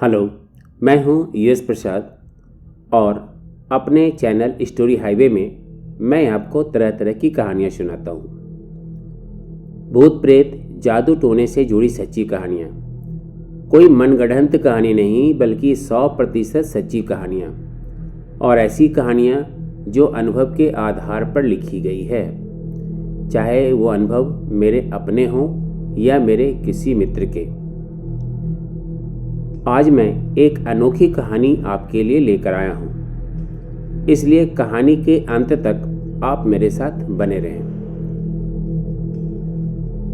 Hello, मैं हूं US प्रसाद और अपने चैनल स्टोरी हाईवे में मैं आपको तरह तरह की कहानियां सुनाता हूं। भूत प्रेत जादू टोने से जुड़ी सच्ची कहानियां, कोई मनगढ़ंत कहानी नहीं बल्कि 100% सच्ची कहानियां, और ऐसी कहानियां जो अनुभव के आधार पर लिखी गई है, चाहे वो अनुभव मेरे अपने हों या मेरे किसी मित्र के। आज मैं एक अनोखी कहानी आपके लिए लेकर आया हूं, इसलिए कहानी के अंत तक आप मेरे साथ बने रहें।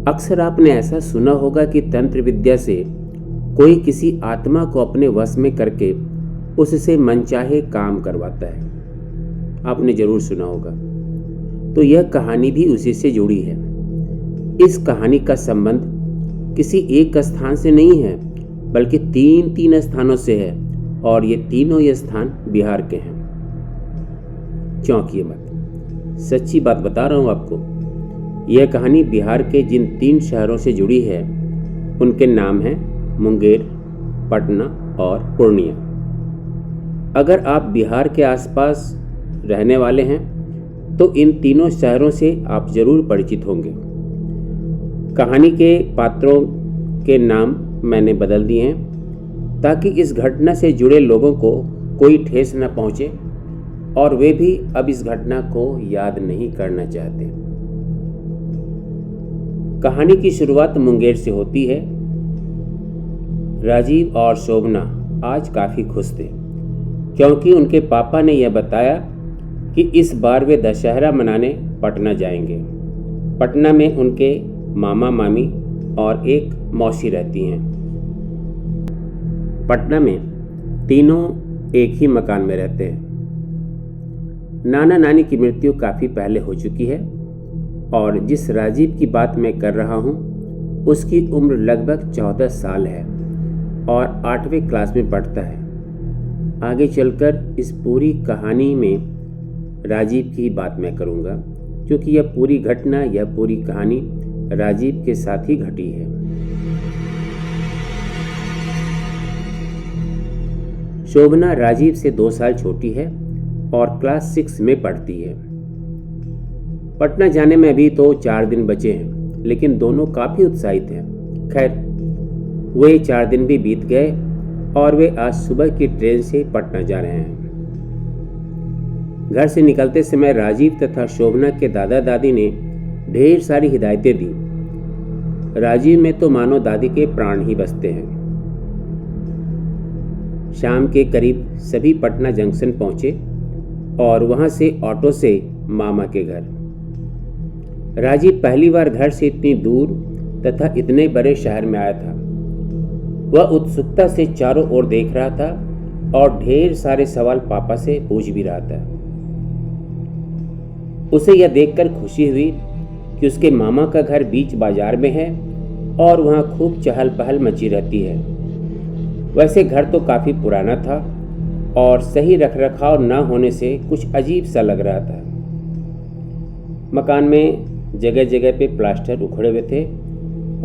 अक्सर आपने ऐसा सुना होगा कि तंत्र विद्या से कोई किसी आत्मा को अपने वश में करके उससे मनचाहे काम करवाता है। आपने जरूर सुना होगा। तो यह कहानी भी उसी से जुड़ी है। इस कहानी का संबंध किसी एक स्थान से नहीं है बल्कि तीन स्थानों से है, और ये तीनों ये स्थान बिहार के हैं। चौंकिए मत, सच्ची बात बता रहा हूं आपको। यह कहानी बिहार के जिन 3 शहरों से जुड़ी है उनके नाम हैं मुंगेर, पटना और पूर्णिया। अगर आप बिहार के आसपास रहने वाले हैं तो इन तीनों शहरों से आप जरूर परिचित होंगे। कहानी के पात्रों के नाम मैंने बदल दिए हैं ताकि इस घटना से जुड़े लोगों को कोई ठेस न पहुंचे और वे भी अब इस घटना को याद नहीं करना चाहते। कहानी की शुरुआत मुंगेर से होती है। राजीव और शोभना आज काफी खुश थे क्योंकि उनके पापा ने यह बताया कि इस बार वे दशहरा मनाने पटना जाएंगे। पटना में उनके मामा मामी और एक मौसी रहती हैं। पटना में तीनों एक ही मकान में रहते हैं। नाना नानी की मृत्यु काफ़ी पहले हो चुकी है और जिस राजीव की बात मैं कर रहा हूँ उसकी उम्र लगभग 14 साल है और 8वीं क्लास में पढ़ता है। आगे चलकर इस पूरी कहानी में राजीव की बात मैं करूँगा क्योंकि यह पूरी घटना, यह पूरी कहानी राजीव के साथ ही घटी है। शोभना राजीव से 2 साल छोटी है और क्लास 6 में पढ़ती है। पटना जाने में अभी तो 4 दिन बचे हैं, लेकिन दोनों काफ़ी उत्साहित हैं। खैर, वे 4 दिन भी बीत गए और वे आज सुबह की ट्रेन से पटना जा रहे हैं। घर से निकलते समय राजीव तथा शोभना के दादा दादी ने ढेर सारी हिदायतें दी। राजीव में तो मानो दादी के प्राण ही बसते हैं। शाम के करीब सभी पटना जंक्शन पहुंचे और वहां से ऑटो से मामा के घर। राजीव पहली बार घर से इतनी दूर तथा इतने बड़े शहर में आया था। वह उत्सुकता से चारों ओर देख रहा था और ढेर सारे सवाल पापा से पूछ भी रहा था। उसे यह देखकर खुशी हुई कि उसके मामा का घर बीच बाजार में है और वहां खूब चहल पहल मची रहती है। वैसे घर तो काफ़ी पुराना था और सही रखरखाव न होने से कुछ अजीब सा लग रहा था। मकान में जगह जगह पे प्लास्टर उखड़े हुए थे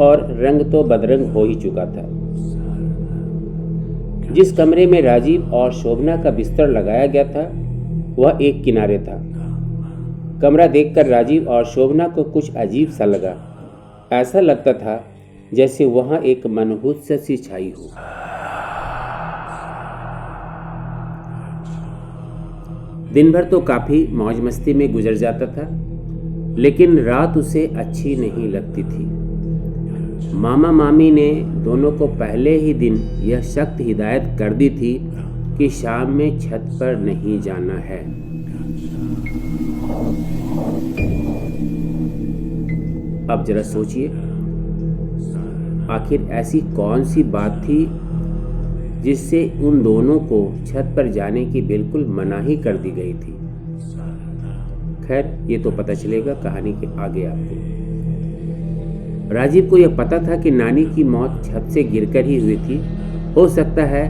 और रंग तो बदरंग हो ही चुका था। जिस कमरे में राजीव और शोभना का बिस्तर लगाया गया था वह एक किनारे था। कमरा देखकर राजीव और शोभना को कुछ अजीब सा लगा। ऐसा लगता था जैसे वहां एक मनहूस सी छाई हो। दिन भर तो काफ़ी मौज मस्ती में गुजर जाता था, लेकिन रात उसे अच्छी नहीं लगती थी। मामा मामी ने दोनों को पहले ही दिन यह सख्त हिदायत कर दी थी कि शाम में छत पर नहीं जाना है। अब जरा सोचिए, आखिर ऐसी कौन सी बात थी जिससे उन दोनों को छत पर जाने की बिल्कुल मनाही कर दी गई थी। खैर, ये तो पता चलेगा कहानी के आगे आपको। राजीव को यह पता था कि नानी की मौत छत से गिरकर ही हुई थी। हो सकता है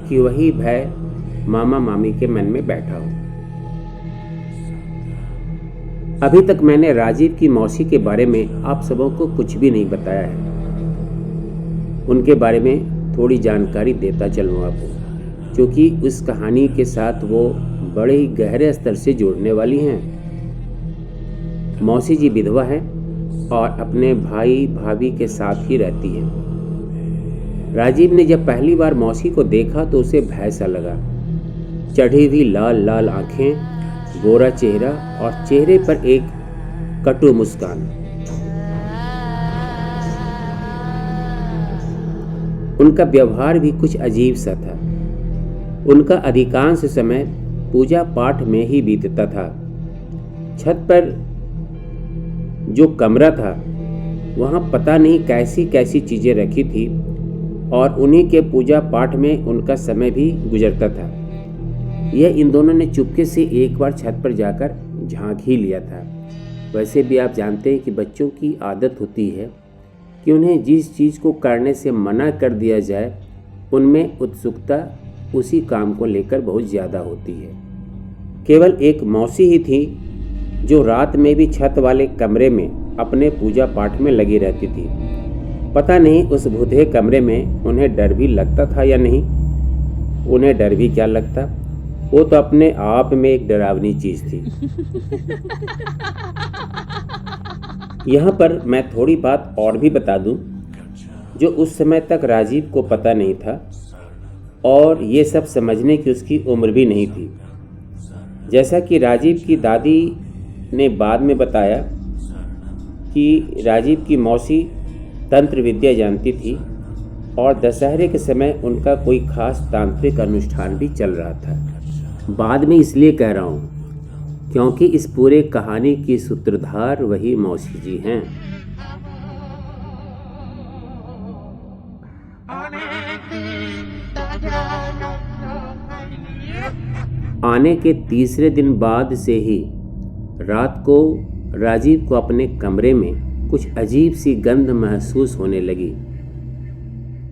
कि वही भय मामा मामी के मन में बैठा हो। अभी तक मैंने राजीव की मौसी के बारे में आप सबों को कुछ भी नहीं बताया है। उनके बारे में थोड़ी जानकारी देता चलूँ आपको, क्योंकि उस कहानी के साथ वो बड़े ही गहरे स्तर से जोड़ने वाली हैं। मौसी जी विधवा हैं और अपने भाई भाभी के साथ ही रहती हैं। राजीव ने जब पहली बार मौसी को देखा तो उसे भय सा लगा। चढ़ी हुई लाल लाल आंखें, गोरा चेहरा और चेहरे पर एक कटु मुस्कान। उनका व्यवहार भी कुछ अजीब सा था। उनका अधिकांश समय पूजा पाठ में ही बीतता था। छत पर जो कमरा था वहाँ पता नहीं कैसी कैसी चीज़ें रखी थी और उन्हीं के पूजा पाठ में उनका समय भी गुजरता था। यह इन दोनों ने चुपके से एक बार छत पर जाकर झांक ही लिया था। वैसे भी आप जानते हैं कि बच्चों की आदत होती है कि उन्हें जिस चीज़ को करने से मना कर दिया जाए उनमें उत्सुकता उसी काम को लेकर बहुत ज़्यादा होती है। केवल एक मौसी ही थी जो रात में भी छत वाले कमरे में अपने पूजा पाठ में लगी रहती थी। पता नहीं उस भूतहे कमरे में उन्हें डर भी लगता था या नहीं। उन्हें डर भी क्या लगता, वो तो अपने आप में एक डरावनी चीज़ थी। यहाँ पर मैं थोड़ी बात और भी बता दूं जो उस समय तक राजीव को पता नहीं था और ये सब समझने की उसकी उम्र भी नहीं थी। जैसा कि राजीव की दादी ने बाद में बताया कि राजीव की मौसी तंत्र विद्या जानती थी और दशहरे के समय उनका कोई खास तांत्रिक अनुष्ठान भी चल रहा था। बाद में इसलिए कह रहा हूँ क्योंकि इस पूरे कहानी की सूत्रधार वही मौसी जी हैं। आने के तीसरे दिन बाद से ही रात को राजीव को अपने कमरे में कुछ अजीब सी गंध महसूस होने लगी।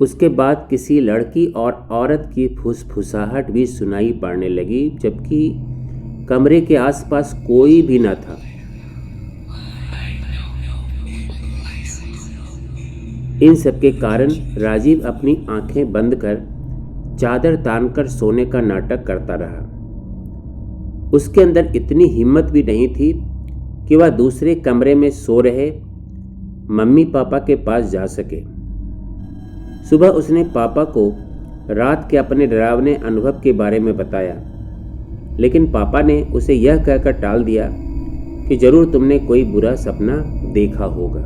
उसके बाद किसी लड़की और औरत की फुसफुसाहट भी सुनाई पड़ने लगी, जबकि कमरे के आसपास कोई भी न था। इन सब के कारण राजीव अपनी आंखें बंद कर चादर तानकर सोने का नाटक करता रहा। उसके अंदर इतनी हिम्मत भी नहीं थी कि वह दूसरे कमरे में सो रहे मम्मी पापा के पास जा सके। सुबह उसने पापा को रात के अपने डरावने अनुभव के बारे में बताया, लेकिन पापा ने उसे यह कहकर टाल दिया कि जरूर तुमने कोई बुरा सपना देखा होगा।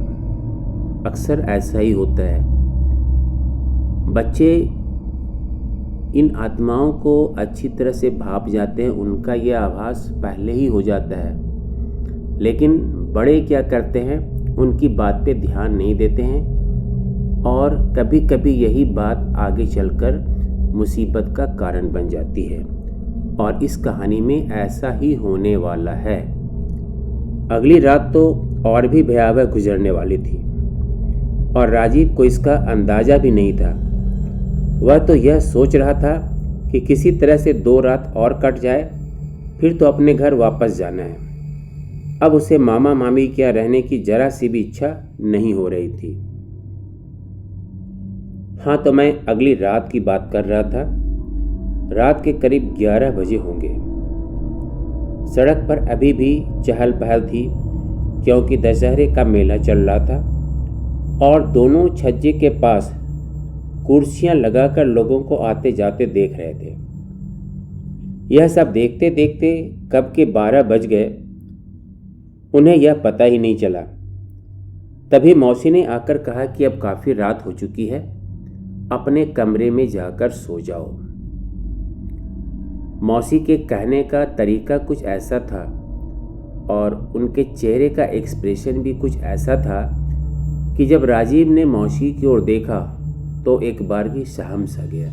अक्सर ऐसा ही होता है, बच्चे इन आत्माओं को अच्छी तरह से भाप जाते हैं, उनका यह आभास पहले ही हो जाता है। लेकिन बड़े क्या करते हैं, उनकी बात पे ध्यान नहीं देते हैं और कभी कभी यही बात आगे चलकर मुसीबत का कारण बन जाती है। और इस कहानी में ऐसा ही होने वाला है। अगली रात तो और भी भयावह गुजरने वाली थी और राजीव को इसका अंदाजा भी नहीं था। वह तो यह सोच रहा था कि किसी तरह से 2 रात और कट जाए, फिर तो अपने घर वापस जाना है। अब उसे मामा मामी के यहाँ रहने की जरा सी भी इच्छा नहीं हो रही थी। हाँ, तो मैं अगली रात की बात कर रहा था। रात के करीब 11 बजे होंगे। सड़क पर अभी भी चहल पहल थी क्योंकि दशहरे का मेला चल रहा था और दोनों छज्जे के पास कुर्सियां लगाकर लोगों को आते जाते देख रहे थे। यह सब देखते देखते कब के 12 बज गए, उन्हें यह पता ही नहीं चला। तभी मौसी ने आकर कहा कि अब काफ़ी रात हो चुकी है, अपने कमरे में जाकर सो जाओ। मौसी के कहने का तरीका कुछ ऐसा था और उनके चेहरे का एक्सप्रेशन भी कुछ ऐसा था कि जब राजीव ने मौसी की ओर देखा तो एक बार ही सहम सा गया।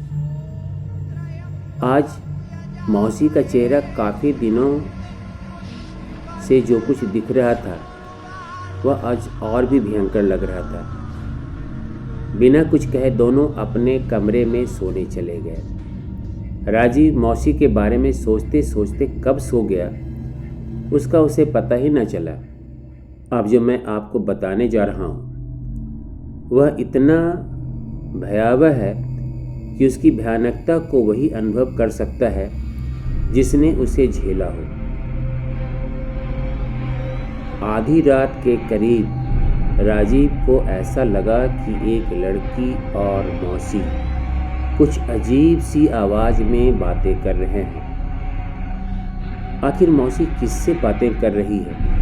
आज मौसी का चेहरा काफ़ी दिनों से जो कुछ दिख रहा था वह आज और भी भयंकर लग रहा था। बिना कुछ कहे दोनों अपने कमरे में सोने चले गए। राजीव मौसी के बारे में सोचते सोचते कब सो गया उसका उसे पता ही न चला। अब जो मैं आपको बताने जा रहा हूँ वह इतना भयावह है कि उसकी भयानकता को वही अनुभव कर सकता है जिसने उसे झेला हो। आधी रात के करीब राजीव को ऐसा लगा कि एक लड़की और मौसी कुछ अजीब सी आवाज में बातें कर रहे हैं। आखिर मौसी किससे बातें कर रही है?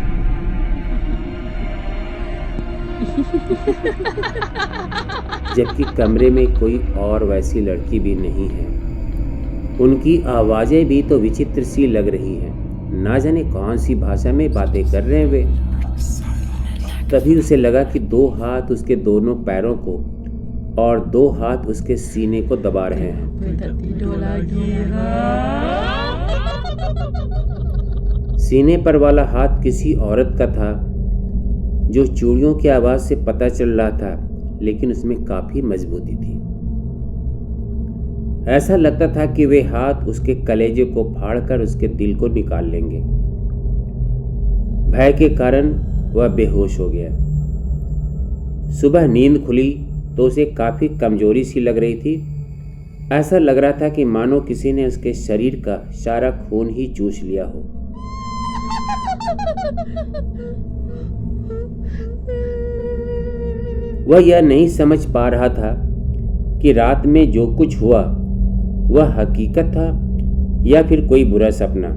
जबकि कमरे में कोई और वैसी लड़की भी नहीं है। उनकी आवाजें भी तो विचित्र सी लग रही हैं। ना जाने कौन सी भाषा में बातें कर रहे हैं वे। तभी उसे लगा कि दो हाथ उसके दोनों पैरों को और दो हाथ उसके सीने को दबा रहे हैं। सीने पर वाला हाथ किसी औरत का था जो चूड़ियों की आवाज से पता चल रहा था, लेकिन उसमें काफी मजबूती थी। ऐसा लगता था कि वे हाथ उसके कलेजे को फाड़कर उसके दिल को निकाल लेंगे। भय के कारण वह बेहोश हो गया। सुबह नींद खुली तो उसे काफी कमजोरी सी लग रही थी। ऐसा लग रहा था कि मानो किसी ने उसके शरीर का सारा खून ही चूस लिया हो। वह यह नहीं समझ पा रहा था कि रात में जो कुछ हुआ वह हकीकत था या फिर कोई बुरा सपना।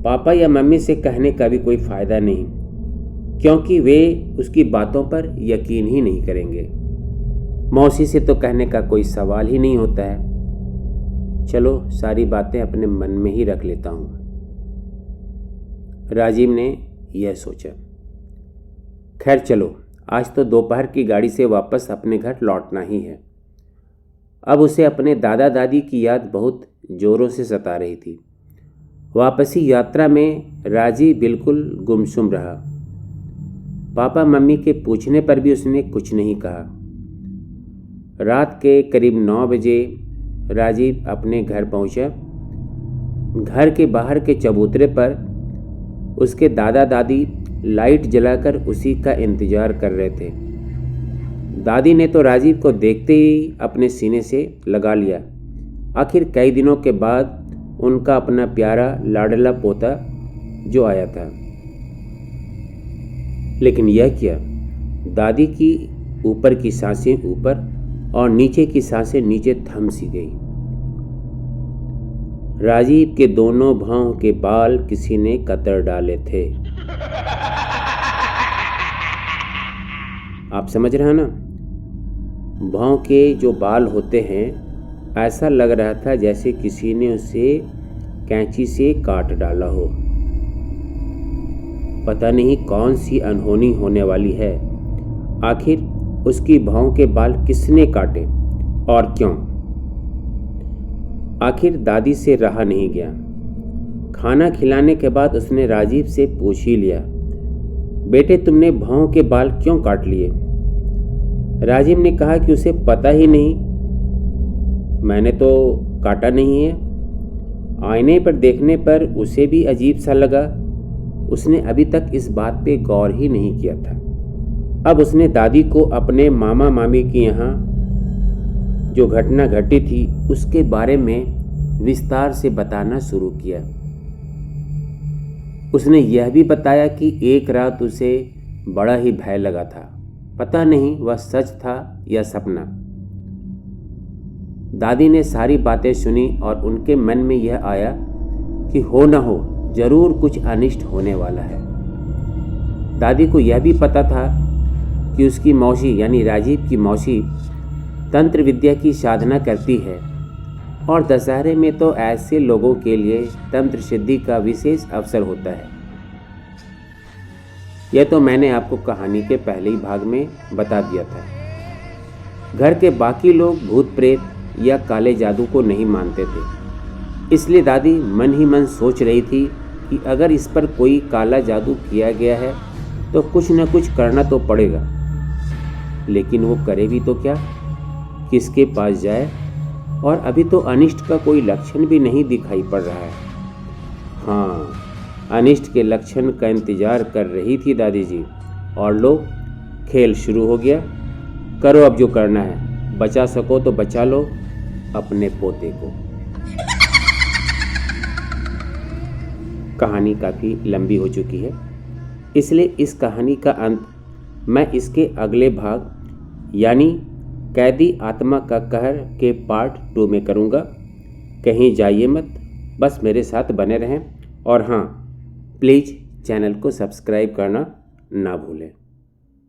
पापा या मम्मी से कहने का भी कोई फायदा नहीं, क्योंकि वे उसकी बातों पर यकीन ही नहीं करेंगे। मौसी से तो कहने का कोई सवाल ही नहीं होता है। चलो सारी बातें अपने मन में ही रख लेता हूँ, राजीव ने यह सोचा। खैर चलो, आज तो दोपहर की गाड़ी से वापस अपने घर लौटना ही है। अब उसे अपने दादा दादी की याद बहुत जोरों से सता रही थी। वापसी यात्रा में राजीव बिल्कुल गुमसुम रहा। पापा मम्मी के पूछने पर भी उसने कुछ नहीं कहा। रात के करीब 9 बजे राजीव अपने घर पहुंचा। घर के बाहर के चबूतरे पर उसके दादा दादी लाइट जलाकर उसी का इंतजार कर रहे थे। दादी ने तो राजीव को देखते ही अपने सीने से लगा लिया। आखिर कई दिनों के बाद उनका अपना प्यारा लाडला पोता जो आया था। लेकिन यह क्या, दादी की ऊपर की सांसें ऊपर और नीचे की सांसें नीचे थम सी गई। राजीव के दोनों भौं के बाल किसी ने कतर डाले थे। आप समझ रहे हैं ना? भौं के जो बाल होते हैं, ऐसा लग रहा था जैसे किसी ने उसे कैंची से काट डाला हो। पता नहीं कौन सी अनहोनी होने वाली है। आखिर उसकी भौं के बाल किसने काटे और क्यों? आखिर दादी से रहा नहीं गया। खाना खिलाने के बाद उसने राजीव से पूछ ही लिया, बेटे तुमने भौं के बाल क्यों काट लिए? राजीव ने कहा कि उसे पता ही नहीं, मैंने तो काटा नहीं है। आईने पर देखने पर उसे भी अजीब सा लगा। उसने अभी तक इस बात पे गौर ही नहीं किया था। अब उसने दादी को अपने मामा मामी के यहाँ जो घटना घटी थी उसके बारे में विस्तार से बताना शुरू किया। उसने यह भी बताया कि एक रात उसे बड़ा ही भय लगा था। पता नहीं वह सच था या सपना। दादी ने सारी बातें सुनी और उनके मन में यह आया कि हो न हो जरूर कुछ अनिष्ट होने वाला है। दादी को यह भी पता था कि उसकी मौसी यानी राजीव की मौसी तंत्र विद्या की साधना करती है और दशहरे में तो ऐसे लोगों के लिए तंत्र सिद्धि का विशेष अवसर होता है। यह तो मैंने आपको कहानी के पहले ही भाग में बता दिया था। घर के बाकी लोग भूत प्रेत या काले जादू को नहीं मानते थे, इसलिए दादी मन ही मन सोच रही थी कि अगर इस पर कोई काला जादू किया गया है तो कुछ न कुछ करना तो पड़ेगा। लेकिन वो करे भी तो क्या, किसके पास जाए? और अभी तो अनिष्ट का कोई लक्षण भी नहीं दिखाई पड़ रहा है। हाँ, अनिष्ट के लक्षण का इंतजार कर रही थी दादी जी। और लो, खेल शुरू हो गया। करो अब जो करना है। बचा सको तो बचा लो अपने पोते को। कहानी काफ़ी लंबी हो चुकी है, इसलिए इस कहानी का अंत मैं इसके अगले भाग यानी कैदी आत्मा का कहर के पार्ट 2 में करूँगा। कहीं जाइए मत, बस मेरे साथ बने रहें और हाँ, प्लीज़ चैनल को सब्सक्राइब करना ना भूलें।